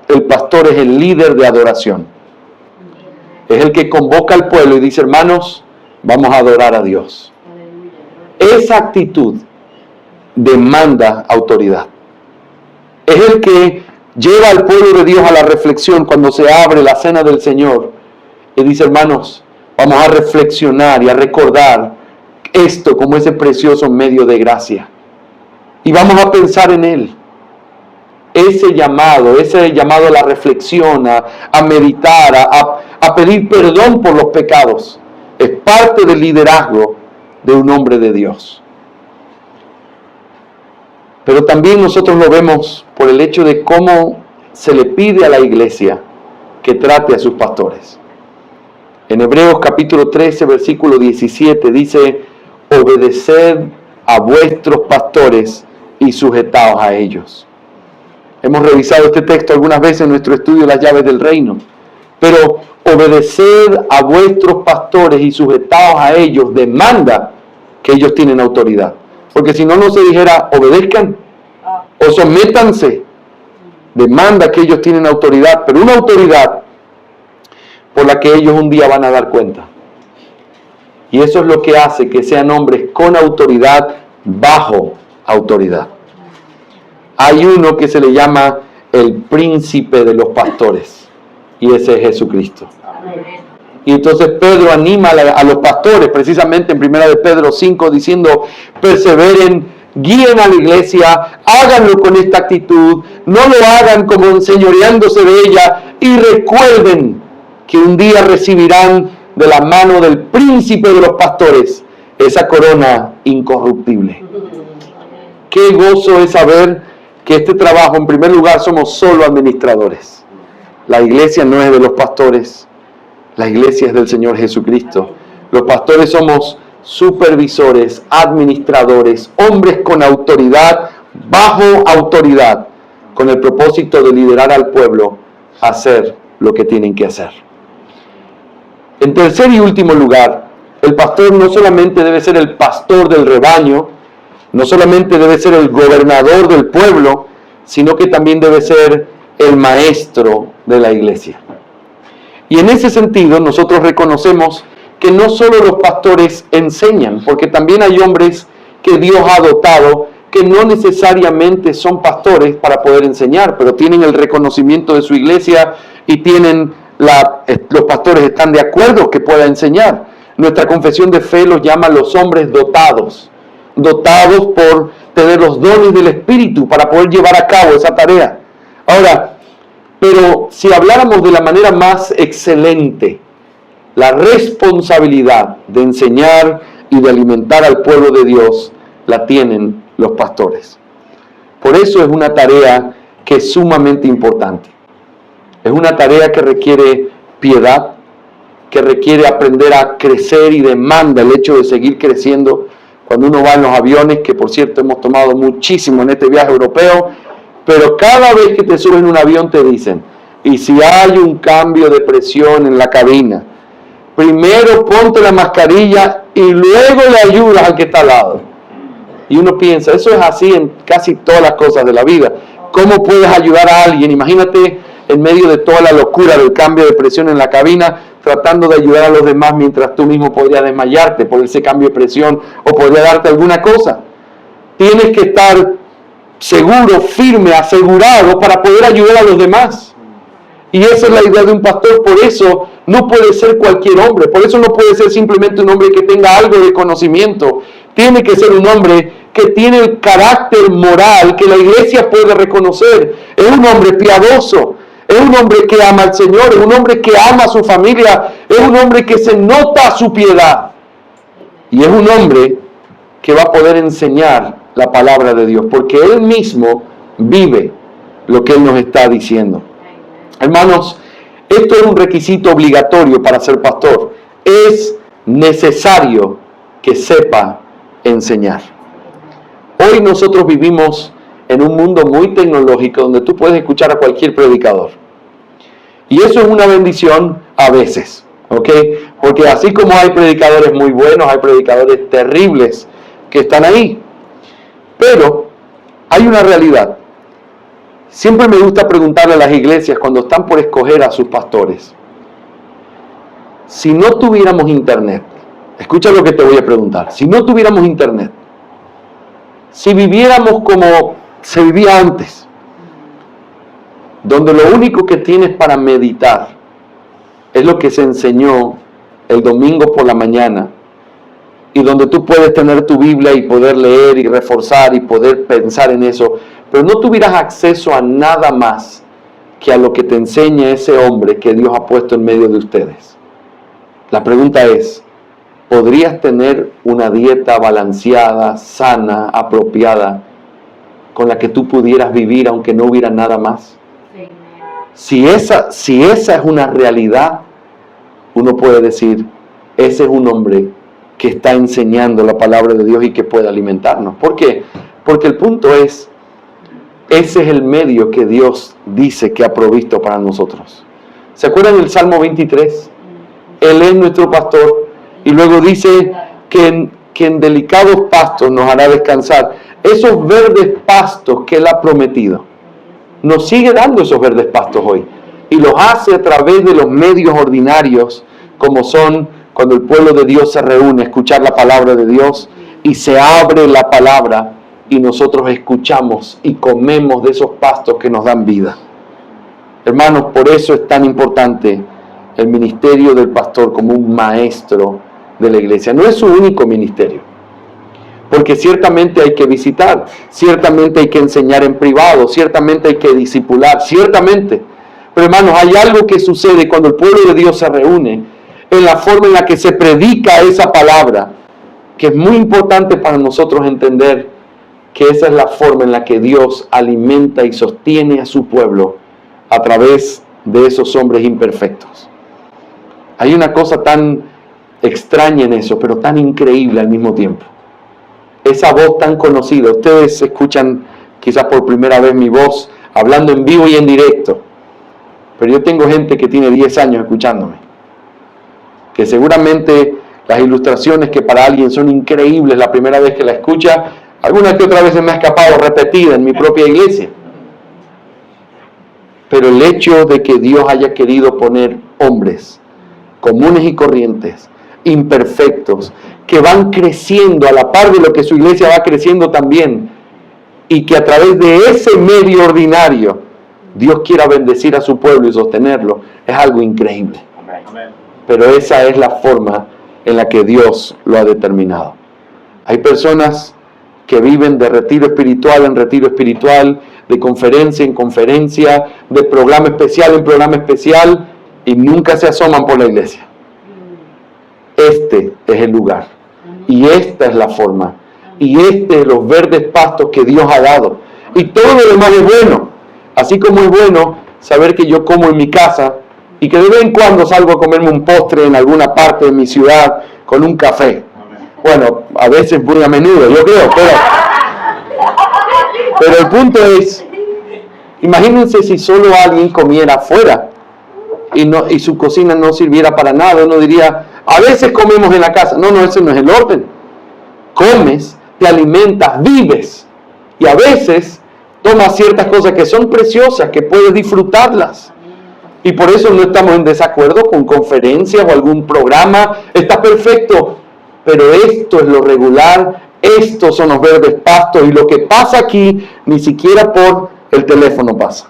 el pastor es el líder de adoración. Es el que convoca al pueblo y dice, hermanos, vamos a adorar a Dios. Esa actitud demanda autoridad. Es el que lleva al pueblo de Dios a la reflexión cuando se abre la cena del Señor y dice, hermanos, vamos a reflexionar y a recordar esto como ese precioso medio de gracia. Y vamos a pensar en Él. Ese llamado a la reflexión, a meditar, a pedir perdón por los pecados, es parte del liderazgo de un hombre de Dios. Pero también nosotros lo vemos por el hecho de cómo se le pide a la iglesia que trate a sus pastores. En Hebreos capítulo 13, versículo 17 dice, obedeced a vuestros pastores y sujetaos a ellos. Hemos revisado este texto algunas veces en nuestro estudio de las llaves del reino. Pero obedeced a vuestros pastores y sujetaos a ellos demanda que ellos tienen autoridad. Porque si no, no se dijera obedezcan o sométanse. Demanda que ellos tienen autoridad, pero una autoridad por la que ellos un día van a dar cuenta. Y eso es lo que hace que sean hombres con autoridad bajo autoridad. Hay uno que se le llama el príncipe de los pastores, y ese es Jesucristo. Y entonces Pedro anima a los pastores, precisamente en 1 de Pedro 5, diciendo, perseveren, guíen a la iglesia, háganlo con esta actitud, no lo hagan como enseñoreándose de ella, y recuerden que un día recibirán de la mano del príncipe de los pastores esa corona incorruptible. Qué gozo es saber que este trabajo, en primer lugar, somos solo administradores. La iglesia no es de los pastores, la iglesia es del Señor Jesucristo. Los pastores somos supervisores, administradores, hombres con autoridad, bajo autoridad, con el propósito de liderar al pueblo a hacer lo que tienen que hacer. En tercer y último lugar, el pastor no solamente debe ser el pastor del rebaño, no solamente debe ser el gobernador del pueblo, sino que también debe ser el maestro de la iglesia. Y en ese sentido nosotros reconocemos que no solo los pastores enseñan, porque también hay hombres que Dios ha dotado que no necesariamente son pastores para poder enseñar, pero tienen el reconocimiento de su iglesia y tienen los pastores están de acuerdo que pueda enseñar. Nuestra confesión de fe los llama los hombres dotados por tener los dones del Espíritu para poder llevar a cabo esa tarea. Ahora, pero si habláramos de la manera más excelente, la responsabilidad de enseñar y de alimentar al pueblo de Dios la tienen los pastores. Por eso es una tarea que es sumamente importante. Es una tarea que requiere piedad, que requiere aprender a crecer y demanda el hecho de seguir creciendo. Cuando uno va en los aviones, que por cierto hemos tomado muchísimo en este viaje europeo, pero cada vez que te subes en un avión te dicen, y si hay un cambio de presión en la cabina, primero ponte la mascarilla y luego le ayudas al que está al lado. Y uno piensa, eso es así en casi todas las cosas de la vida. ¿Cómo puedes ayudar a alguien? Imagínate en medio de toda la locura del cambio de presión en la cabina, tratando de ayudar a los demás mientras tú mismo podrías desmayarte por ese cambio de presión o podría darte alguna cosa. Tienes que estar seguro, firme, asegurado para poder ayudar a los demás. Y esa es la idea de un pastor. Por eso no puede ser cualquier hombre, por eso no puede ser simplemente un hombre que tenga algo de conocimiento. Tiene que ser un hombre que tiene el carácter moral que la iglesia puede reconocer. Es un hombre piadoso, es un hombre que ama al Señor, es un hombre que ama a su familia, es un hombre que se nota su piedad. Y es un hombre que va a poder enseñar la palabra de Dios, porque él mismo vive lo que él nos está diciendo. Hermanos, esto es un requisito obligatorio para ser pastor. Es necesario que sepa enseñar. Hoy nosotros vivimos en un mundo muy tecnológico donde tú puedes escuchar a cualquier predicador. Y eso es una bendición a veces, ¿ok? Porque así como hay predicadores muy buenos, hay predicadores terribles que están ahí. Pero hay una realidad. Siempre me gusta preguntarle a las iglesias cuando están por escoger a sus pastores. Si no tuviéramos internet, escucha lo que te voy a preguntar. Si no tuviéramos internet, si viviéramos como se vivía antes, donde lo único que tienes para meditar es lo que se enseñó el domingo por la mañana, y donde tú puedes tener tu Biblia y poder leer y reforzar y poder pensar en eso, pero no tuvieras acceso a nada más que a lo que te enseña ese hombre que Dios ha puesto en medio de ustedes. La pregunta es, ¿podrías tener una dieta balanceada, sana, apropiada, con la que tú pudieras vivir aunque no hubiera nada más? Si esa es una realidad, uno puede decir, ese es un hombre que está enseñando la palabra de Dios y que puede alimentarnos. ¿Por qué? Porque el punto es, ese es el medio que Dios dice que ha provisto para nosotros. ¿Se acuerdan del Salmo 23? Él es nuestro pastor y luego dice que en delicados pastos nos hará descansar. Esos verdes pastos que Él ha prometido, nos sigue dando esos verdes pastos hoy. Y los hace a través de los medios ordinarios, como son cuando el pueblo de Dios se reúne a escuchar la palabra de Dios y se abre la palabra y nosotros escuchamos y comemos de esos pastos que nos dan vida. Hermanos, por eso es tan importante el ministerio del pastor como un maestro de la iglesia. No es su único ministerio, porque ciertamente hay que visitar, ciertamente hay que enseñar en privado, ciertamente hay que discipular, ciertamente. Pero hermanos, hay algo que sucede cuando el pueblo de Dios se reúne, en la forma en la que se predica esa palabra, que es muy importante para nosotros entender que esa es la forma en la que Dios alimenta y sostiene a su pueblo a través de esos hombres imperfectos. Hay una cosa tan extrañen eso, pero tan increíble al mismo tiempo. Esa voz tan conocida. Ustedes escuchan quizás por primera vez mi voz hablando en vivo y en directo. Pero yo tengo gente que tiene 10 años escuchándome. Que seguramente las ilustraciones que para alguien son increíbles la primera vez que la escucha, alguna que otra vez se me ha escapado repetida en mi propia iglesia. Pero el hecho de que Dios haya querido poner hombres comunes y corrientes, imperfectos, que van creciendo a la par de lo que su iglesia va creciendo también, y que a través de ese medio ordinario Dios quiera bendecir a su pueblo y sostenerlo, es algo increíble. Amén. Pero esa es la forma en la que Dios lo ha determinado. Hay personas que viven de retiro espiritual en retiro espiritual, de conferencia en conferencia, de programa especial en programa especial, y nunca se asoman por la iglesia. Este es el lugar, y esta es la forma, y este es los verdes pastos que Dios ha dado, y todo lo demás es bueno. Así como es bueno saber que yo como en mi casa, y que de vez en cuando salgo a comerme un postre en alguna parte de mi ciudad con un café. Bueno, a veces muy a menudo, yo creo, pero el punto es, imagínense si solo alguien comiera afuera y su cocina no sirviera para nada. Uno diría, a veces comemos en la casa. No, ese no es el orden. Comes, te alimentas, vives, y a veces tomas ciertas cosas que son preciosas, que puedes disfrutarlas. Y por eso no estamos en desacuerdo con conferencias o algún programa. Está perfecto, pero esto es lo regular, estos son los verdes pastos, y lo que pasa aquí ni siquiera por el teléfono pasa.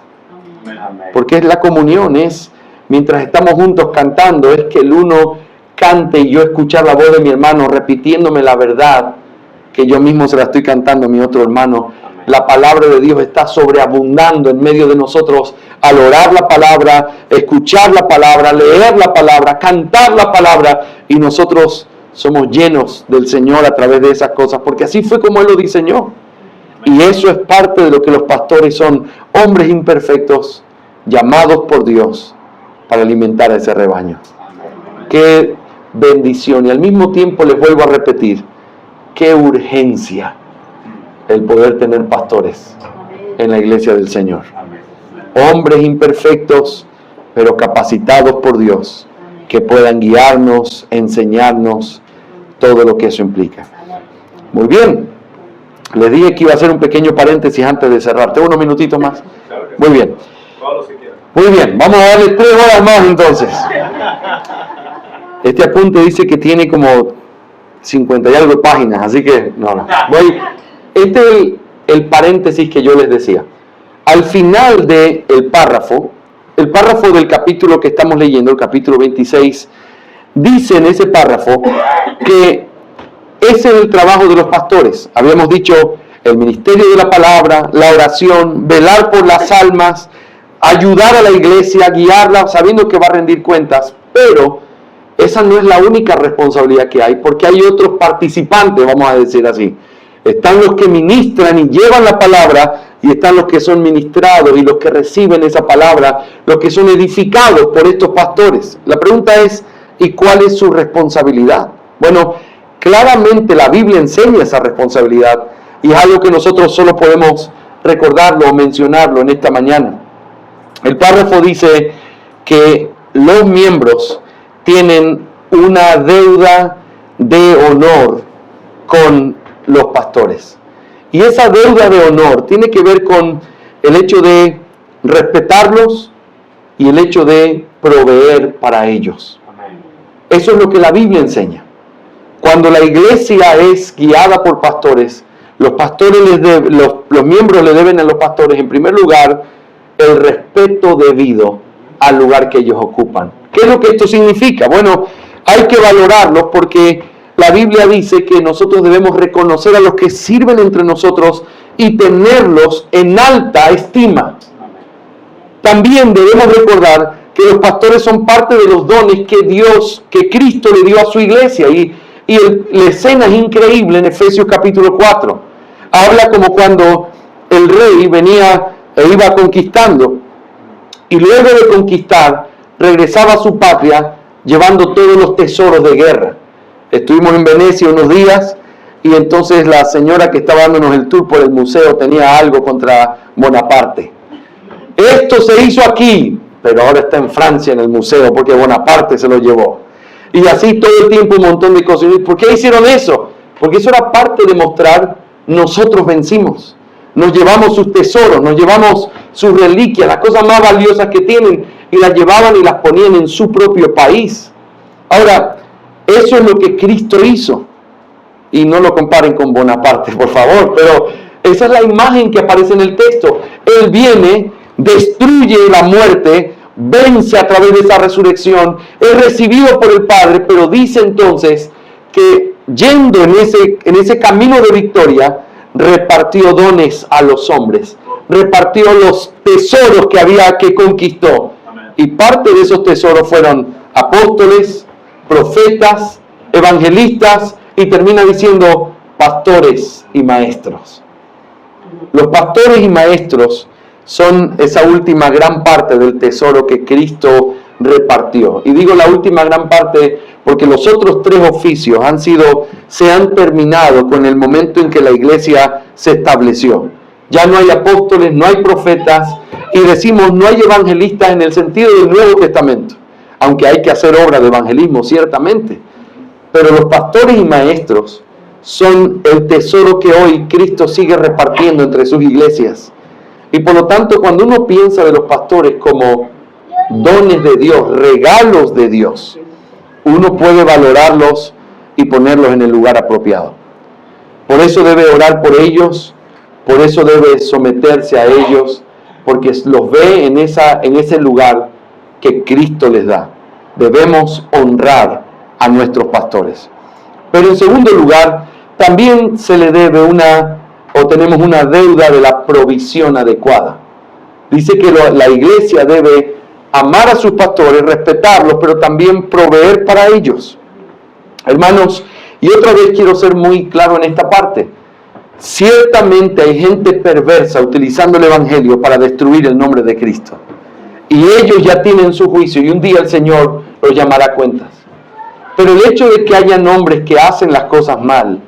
Porque es la comunión, es mientras estamos juntos cantando, es que el uno cante y yo escuchar la voz de mi hermano repitiéndome la verdad que yo mismo se la estoy cantando a mi otro hermano. La palabra de Dios está sobreabundando en medio de nosotros al orar la palabra, escuchar la palabra, leer la palabra, cantar la palabra, y nosotros somos llenos del Señor a través de esas cosas, porque así fue como Él lo diseñó. Y eso es parte de lo que los pastores son, hombres imperfectos llamados por Dios para alimentar a ese rebaño. Qué bendición, y al mismo tiempo les vuelvo a repetir, qué urgencia el poder tener pastores en la iglesia del Señor. Hombres imperfectos, pero capacitados por Dios, que puedan guiarnos, enseñarnos todo lo que eso implica. Muy bien, les dije que iba a hacer un pequeño paréntesis antes de cerrar. ¿Tengo unos minutitos más? Muy bien. Muy bien, vamos a darle 3 horas más entonces. Este apunte dice que tiene como 50 y algo de páginas, así que no. Este es el paréntesis que yo les decía. Al final del párrafo, el párrafo del capítulo que estamos leyendo, el capítulo 26, dice en ese párrafo que ese es el trabajo de los pastores. Habíamos dicho el ministerio de la palabra, la oración, velar por las almas, ayudar a la iglesia, guiarla, sabiendo que va a rendir cuentas, pero esa no es la única responsabilidad que hay, porque hay otros participantes, vamos a decir así. Están los que ministran y llevan la palabra, y están los que son ministrados y los que reciben esa palabra, los que son edificados por estos pastores. La pregunta es, ¿y cuál es su responsabilidad? Bueno, claramente la Biblia enseña esa responsabilidad, y es algo que nosotros solo podemos recordarlo o mencionarlo en esta mañana. El párrafo dice que los miembros tienen una deuda de honor con los pastores. Y esa deuda de honor tiene que ver con el hecho de respetarlos y el hecho de proveer para ellos. Eso es lo que la Biblia enseña. Cuando la iglesia es guiada por pastores, los miembros le deben a los pastores, en primer lugar, el respeto debido al lugar que ellos ocupan. ¿Qué es lo que esto significa? Bueno, hay que valorarlos porque la Biblia dice que nosotros debemos reconocer a los que sirven entre nosotros y tenerlos en alta estima. También debemos recordar que los pastores son parte de los dones que Cristo le dio a su iglesia. Y la escena es increíble en Efesios capítulo 4. Habla como cuando el rey venía e iba conquistando, y luego de conquistar regresaba a su patria llevando todos los tesoros de guerra. Estuvimos en Venecia unos días y entonces la señora que estaba dándonos el tour por el museo tenía algo contra Bonaparte. Esto se hizo aquí, pero ahora está en Francia en el museo porque Bonaparte se lo llevó. Y así todo el tiempo un montón de cosas. ¿Por qué hicieron eso? Porque eso era parte de mostrar, nosotros vencimos. Nos llevamos sus tesoros, nos llevamos sus reliquias, las cosas más valiosas que tienen, y las llevaban y las ponían en su propio país. Ahora, eso es lo que Cristo hizo. Y no lo comparen con Bonaparte, por favor, pero esa es la imagen que aparece en el texto. Él viene, destruye la muerte, vence a través de esa resurrección, es recibido por el Padre, pero dice entonces que yendo en ese camino de victoria, repartió dones a los hombres, repartió los tesoros que conquistó. Y parte de esos tesoros fueron apóstoles, profetas, evangelistas, y termina diciendo pastores y maestros. Los pastores y maestros son esa última gran parte del tesoro que Cristo repartió. Y digo la última gran parte porque los otros tres oficios se han terminado con el momento en que la iglesia se estableció. Ya no hay apóstoles, no hay profetas, y decimos no hay evangelistas en el sentido del Nuevo Testamento, aunque hay que hacer obra de evangelismo, ciertamente. Pero los pastores y maestros son el tesoro que hoy Cristo sigue repartiendo entre sus iglesias. Y por lo tanto, cuando uno piensa de los pastores como dones de Dios, regalos de Dios, uno puede valorarlos y ponerlos en el lugar apropiado. Por eso debe orar por ellos, por eso debe someterse a ellos, porque los ve en ese lugar que Cristo les da. Debemos honrar a nuestros pastores. Pero en segundo lugar, también se le debe tenemos una deuda de la provisión adecuada. Dice que la iglesia debe amar a sus pastores, respetarlos, pero también proveer para ellos. Hermanos, y otra vez quiero ser muy claro en esta parte. Ciertamente hay gente perversa utilizando el evangelio para destruir el nombre de Cristo. Y ellos ya tienen su juicio y un día el Señor los llamará a cuentas. Pero el hecho de que hayan hombres que hacen las cosas mal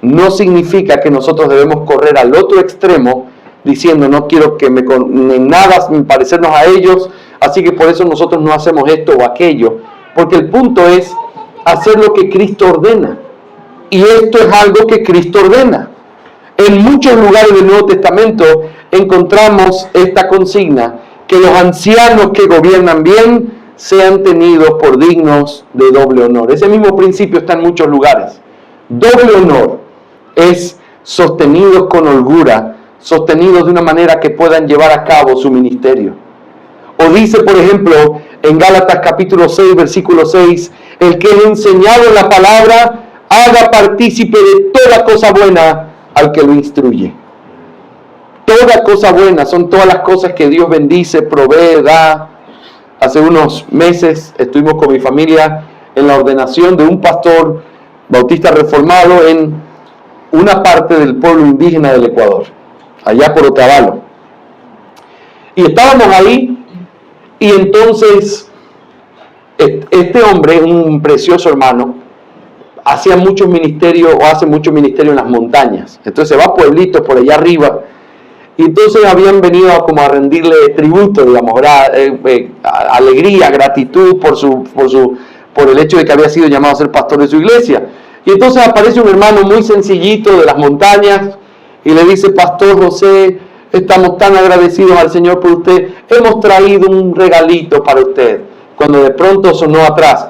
no significa que nosotros debemos correr al otro extremo diciendo no quiero que en nada parecernos a ellos, así que por eso nosotros no hacemos esto o aquello. Porque el punto es hacer lo que Cristo ordena. Y esto es algo que Cristo ordena. En muchos lugares del Nuevo Testamento encontramos esta consigna, que los ancianos que gobiernan bien sean tenidos por dignos de doble honor. Ese mismo principio está en muchos lugares. Doble honor es sostenidos con holgura, sostenidos de una manera que puedan llevar a cabo su ministerio. O dice, por ejemplo, en Gálatas capítulo 6, versículo 6, el que es enseñado en la palabra, haga partícipe de toda cosa buena al que lo instruye. Toda cosa buena son todas las cosas que Dios bendice, provee, da. Hace unos meses estuvimos con mi familia en la ordenación de un pastor bautista reformado en una parte del pueblo indígena del Ecuador, allá por Otavalo. Y estábamos ahí y entonces este hombre, un precioso hermano, hacía muchos ministerios o hace mucho ministerio en las montañas. Entonces se va a pueblitos por allá arriba. Y entonces habían venido como a rendirle tributo, digamos, alegría, gratitud por el hecho de que había sido llamado a ser pastor de su iglesia. Y entonces aparece un hermano muy sencillito de las montañas y le dice: Pastor José, estamos tan agradecidos al Señor por usted, hemos traído un regalito para usted. Cuando de pronto sonó atrás,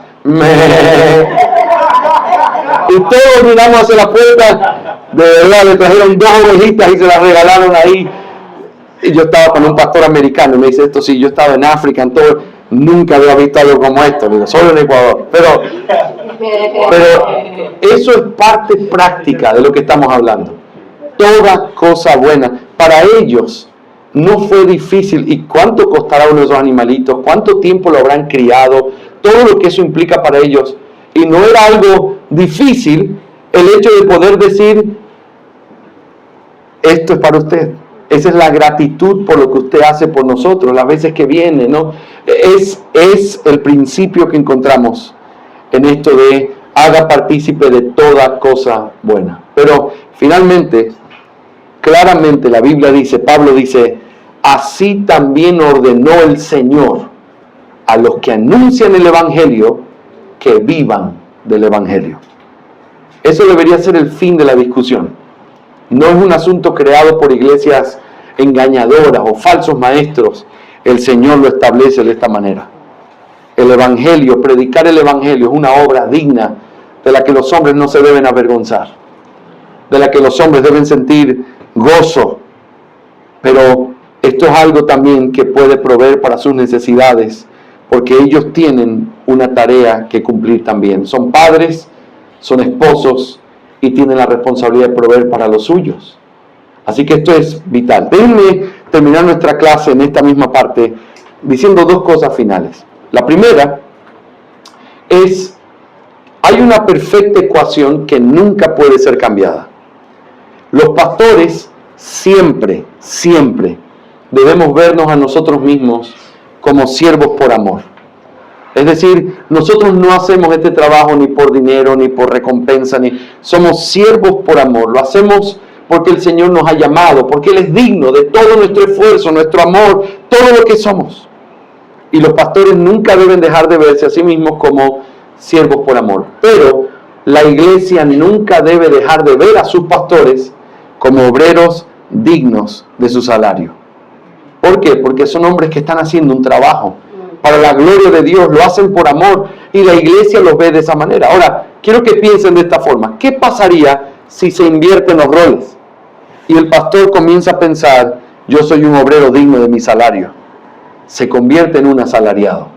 y todos miramos hacia la puerta. De verdad, le trajeron 2 ovejitas y se las regalaron ahí. Y yo estaba con un pastor americano y me dice esto: sí, yo estaba en África, en todo, nunca había visto algo como esto. Digo, solo en Ecuador. Pero eso es parte práctica de lo que estamos hablando. Toda cosa buena. Para ellos no fue difícil. ¿Y cuánto costará uno de esos animalitos? ¿Cuánto tiempo lo habrán criado? Todo lo que eso implica para ellos. Y no era algo difícil el hecho de poder decir: esto es para usted. Esa es la gratitud por lo que usted hace por nosotros, las veces que viene, ¿no? Es el principio que encontramos en esto de haga partícipe de toda cosa buena. Pero finalmente, claramente la Biblia dice, Pablo dice, así también ordenó el Señor a los que anuncian el Evangelio que vivan del Evangelio. Eso debería ser el fin de la discusión. No es un asunto creado por iglesias engañadoras o falsos maestros. El Señor lo establece de esta manera. El Evangelio, predicar el Evangelio es una obra digna de la que los hombres no se deben avergonzar, de la que los hombres deben sentir gozo. Pero esto es algo también que puede proveer para sus necesidades, porque ellos tienen una tarea que cumplir también. Son padres, son esposos y tienen la responsabilidad de proveer para los suyos. Así que esto es vital. Déjenme terminar nuestra clase en esta misma parte diciendo dos cosas finales. La primera es, hay una perfecta ecuación que nunca puede ser cambiada. Los pastores siempre debemos vernos a nosotros mismos como siervos por amor. Es decir, nosotros no hacemos este trabajo ni por dinero, ni por recompensa, somos siervos por amor. Lo hacemos porque el Señor nos ha llamado, porque Él es digno de todo nuestro esfuerzo, nuestro amor, todo lo que somos. Y los pastores nunca deben dejar de verse a sí mismos como siervos por amor. Pero la iglesia nunca debe dejar de ver a sus pastores como obreros dignos de su salario. ¿Por qué? Porque son hombres que están haciendo un trabajo para la gloria de Dios, lo hacen por amor y la iglesia los ve de esa manera. Ahora, quiero que piensen de esta forma. ¿Qué pasaría si se invierten los roles? Y el pastor comienza a pensar, yo soy un obrero digno de mi salario. Se convierte en un asalariado.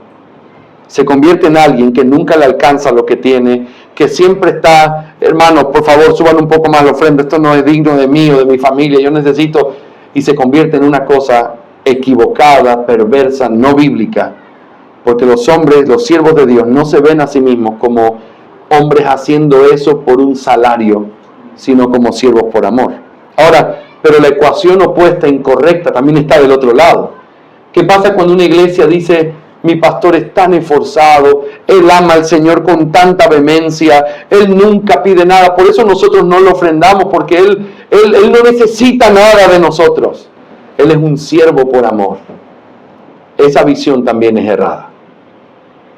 Se convierte en alguien que nunca le alcanza lo que tiene, que siempre está, hermanos, por favor, suban un poco más la ofrenda, esto no es digno de mí o de mi familia, yo necesito, y se convierte en una cosa equivocada, perversa, no bíblica, porque los hombres, los siervos de Dios, no se ven a sí mismos como hombres haciendo eso por un salario, sino como siervos por amor. Ahora, pero la ecuación opuesta, incorrecta, también está del otro lado. ¿Qué pasa cuando una iglesia dice, mi pastor es tan esforzado, él ama al Señor con tanta vehemencia, él nunca pide nada, por eso nosotros no lo ofrendamos, porque él no necesita nada de nosotros, él es un siervo por amor? Esa visión también es errada,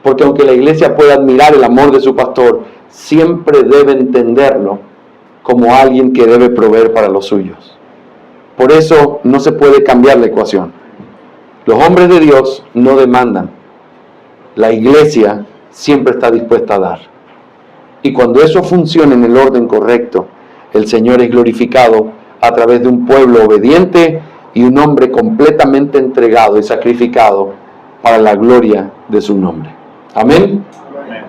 porque aunque la iglesia pueda admirar el amor de su pastor, siempre debe entenderlo como alguien que debe proveer para los suyos. Por eso no se puede cambiar la ecuación. Los hombres de Dios no demandan. La iglesia siempre está dispuesta a dar. Y cuando eso funciona en el orden correcto, el Señor es glorificado a través de un pueblo obediente y un hombre completamente entregado y sacrificado para la gloria de su nombre. Amén. Amén.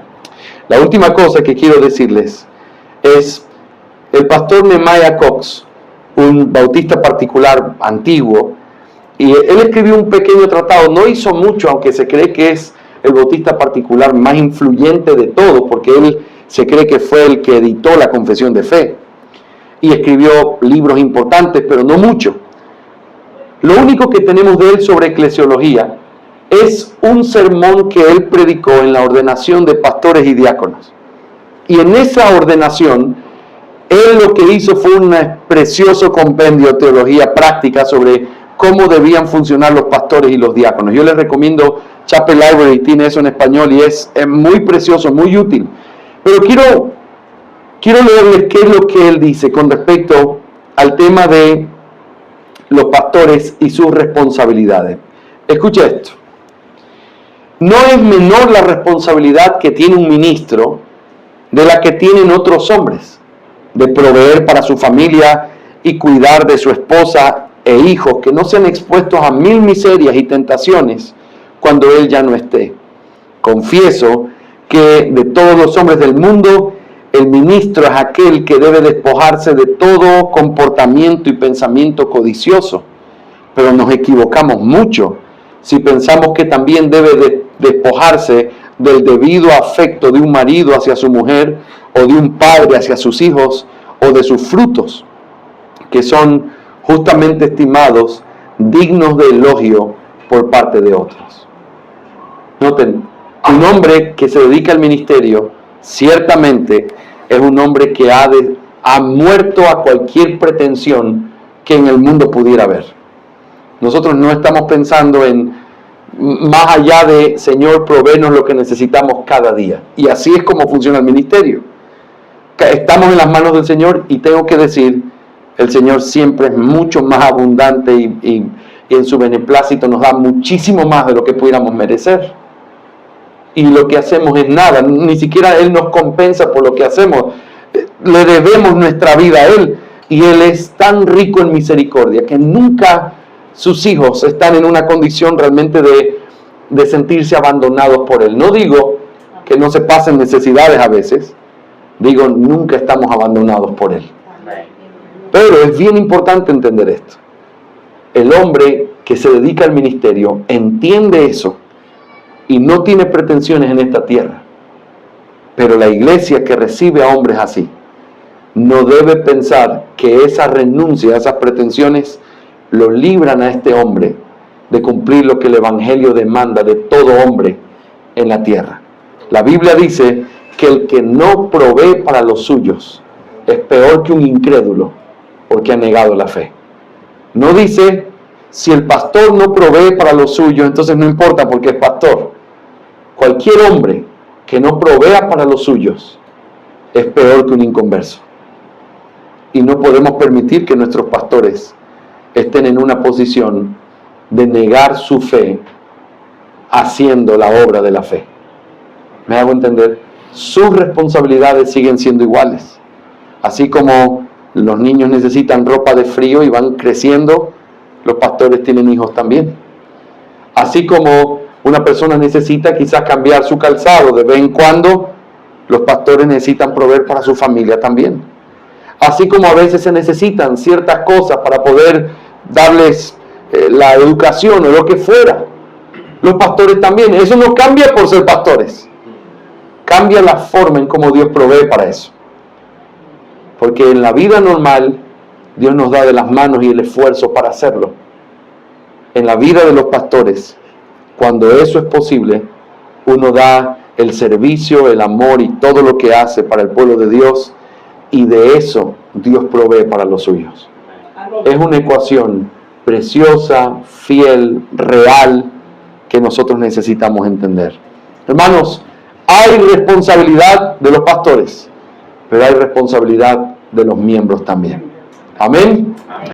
La última cosa que quiero decirles es, el pastor Nehemiah Cox, un bautista particular antiguo, y él escribió un pequeño tratado, no hizo mucho, aunque se cree que es el bautista particular más influyente de todos, porque él se cree que fue el que editó la Confesión de Fe. Y escribió libros importantes, pero no mucho. Lo único que tenemos de él sobre eclesiología es un sermón que él predicó en la ordenación de pastores y diáconos. Y en esa ordenación, él lo que hizo fue un precioso compendio de teología práctica sobre cómo debían funcionar los pastores y los diáconos. Yo les recomiendo Chapel Library, tiene eso en español y es muy precioso, muy útil. Pero quiero leerles qué es lo que él dice con respecto al tema de los pastores y sus responsabilidades. Escucha esto. No es menor la responsabilidad que tiene un ministro de la que tienen otros hombres, de proveer para su familia y cuidar de su esposa e hijos que no sean expuestos a mil miserias y tentaciones cuando él ya no esté. Confieso que de todos los hombres del mundo, el ministro es aquel que debe despojarse de todo comportamiento y pensamiento codicioso, pero nos equivocamos mucho si pensamos que también debe despojarse del debido afecto de un marido hacia su mujer, o de un padre hacia sus hijos, o de sus frutos, que son justamente estimados dignos de elogio por parte de otros. Noten, un hombre que se dedica al ministerio ciertamente es un hombre que ha muerto a cualquier pretensión que en el mundo pudiera haber. Nosotros no estamos pensando en más allá de, Señor, provéenos lo que necesitamos cada día. Y así es como funciona el ministerio. Estamos en las manos del Señor y tengo que decir, el Señor siempre es mucho más abundante y en su beneplácito nos da muchísimo más de lo que pudiéramos merecer. Y lo que hacemos es nada, ni siquiera Él nos compensa por lo que hacemos. Le debemos nuestra vida a Él y Él es tan rico en misericordia que nunca sus hijos están en una condición realmente de sentirse abandonados por Él. No digo que no se pasen necesidades a veces, digo nunca estamos abandonados por Él. Pero es bien importante entender esto. El hombre que se dedica al ministerio entiende eso y no tiene pretensiones en esta tierra. Pero la iglesia que recibe a hombres así no debe pensar que esa renuncia, esas pretensiones lo libran a este hombre de cumplir lo que el Evangelio demanda de todo hombre en la tierra. La Biblia dice que el que no provee para los suyos es peor que un incrédulo porque ha negado la fe. No dice, si el pastor no provee para los suyos, entonces no importa porque es pastor. Cualquier hombre que no provea para los suyos es peor que un inconverso. Y no podemos permitir que nuestros pastores estén en una posición de negar su fe haciendo la obra de la fe. ¿Me hago entender? Sus responsabilidades siguen siendo iguales. Así como los niños necesitan ropa de frío y van creciendo, los pastores tienen hijos también. Así como una persona necesita quizás cambiar su calzado de vez en cuando, los pastores necesitan proveer para su familia también. Así como a veces se necesitan ciertas cosas para poder darles la educación o lo que fuera, los pastores también. Eso no cambia por ser pastores. Cambia la forma en cómo Dios provee para eso. Porque en la vida normal, Dios nos da de las manos y el esfuerzo para hacerlo. En la vida de los pastores, cuando eso es posible, uno da el servicio, el amor y todo lo que hace para el pueblo de Dios, y de eso Dios provee para los suyos. Es una ecuación preciosa, fiel, real, que nosotros necesitamos entender. Hermanos, hay responsabilidad de los pastores, pero hay responsabilidad de los miembros también. Amén.